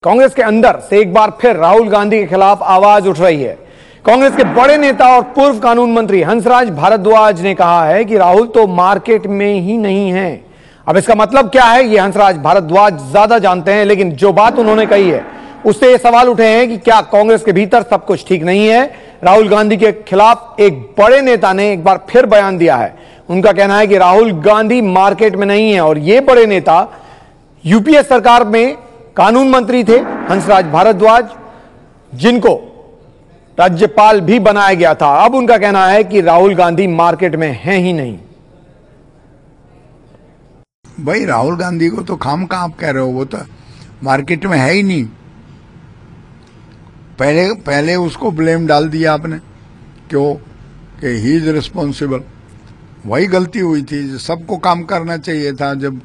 कांग्रेस के अंदर से एक बार फिर राहुल गांधी के खिलाफ आवाज उठ रही है। कांग्रेस के बड़े नेता और पूर्व कानून मंत्री हंसराज भारद्वाज ने कहा है कि राहुल तो मार्केट में ही नहीं है। अब इसका मतलब क्या है, यह हंसराज भारद्वाज ज्यादा जानते हैं, लेकिन जो बात उन्होंने कही है उससे ये सवाल उठे हैं कि क्या कांग्रेस के भीतर सब कुछ ठीक नहीं है। राहुल गांधी के खिलाफ एक बड़े नेता ने एक बार फिर बयान दिया है। उनका कहना है कि राहुल गांधी मार्केट में नहीं है और ये बड़े नेता यूपीए सरकार में कानून मंत्री थे, हंसराज भारद्वाज, जिनको राज्यपाल भी बनाया गया था। अब उनका कहना है कि राहुल गांधी मार्केट में हैं ही नहीं। भाई राहुल गांधी को तो खाम का आप कह रहे हो, वो तो मार्केट में है ही नहीं। पहले उसको ब्लेम डाल दिया आपने, क्यों कि ही इज रिस्पॉन्सिबल। वही गलती हुई थी, सबको काम करना चाहिए था। जब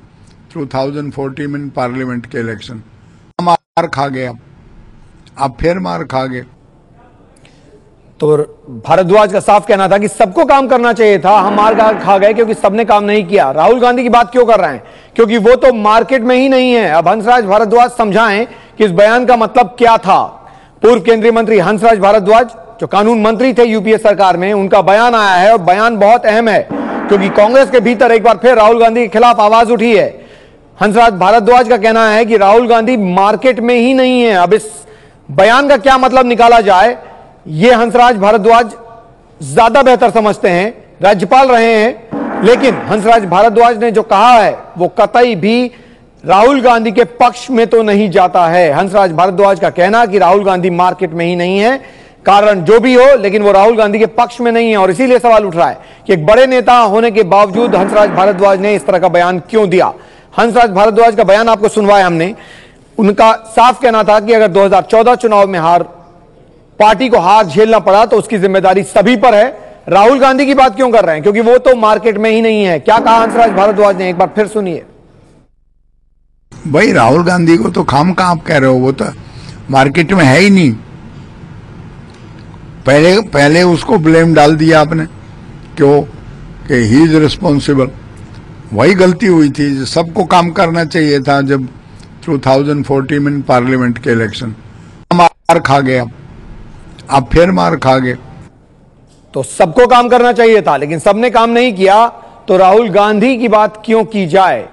2014 में पार्लियामेंट के इलेक्शन मार खा गए, आप फिर मार खा गए। तो भारद्वाज का साफ कहना था कि सबको काम करना चाहिए था, हम मार खा गए क्योंकि सबने काम नहीं किया। राहुल गांधी की बात क्यों कर रहे हैं, क्योंकि वो तो मार्केट में ही नहीं है। अब हंसराज भारद्वाज समझाएं कि इस बयान का मतलब क्या था। पूर्व केंद्रीय मंत्री हंसराज भारद्वाज, जो कानून मंत्री थे यूपीए सरकार में, उनका बयान आया है और बयान बहुत अहम है क्योंकि कांग्रेस के भीतर एक बार फिर राहुल गांधी के खिलाफ आवाज उठी है। हंसराज भारद्वाज का कहना है कि राहुल गांधी मार्केट में ही नहीं है। अब इस बयान का क्या मतलब निकाला जाए, यह हंसराज भारद्वाज ज्यादा बेहतर समझते हैं, राज्यपाल रहे हैं। लेकिन हंसराज भारद्वाज ने जो कहा है वो कतई भी राहुल गांधी के पक्ष में तो नहीं जाता है। हंसराज भारद्वाज का कहना कि राहुल गांधी मार्केट में ही नहीं है, कारण जो भी हो, लेकिन वो राहुल गांधी के पक्ष में नहीं है। और इसीलिए सवाल उठ रहा है कि एक बड़े नेता होने के बावजूद हंसराज भारद्वाज ने इस तरह का बयान क्यों दिया। हंसराज भारद्वाज का बयान आपको सुनवाया हमने। उनका साफ कहना था कि अगर 2014 चुनाव में पार्टी को हार झेलना पड़ा तो उसकी जिम्मेदारी सभी पर है। राहुल गांधी की बात क्यों कर रहे हैं, क्योंकि वो तो मार्केट में ही नहीं है। क्या कहा हंसराज भारद्वाज ने, एक बार फिर सुनिए। भाई राहुल गांधी को तो खाम का आप कह रहे हो, वो तो मार्केट में है ही नहीं। पहले उसको ब्लेम डाल दिया आपने, क्यों कि ही इज रिस्पॉन्सिबल। वही गलती हुई थी, सबको काम करना चाहिए था। जब 2014 में पार्लियामेंट के इलेक्शन मार खा गए, आप फिर मार खा गए। तो सबको काम करना चाहिए था, लेकिन सबने काम नहीं किया, तो राहुल गांधी की बात क्यों की जाए।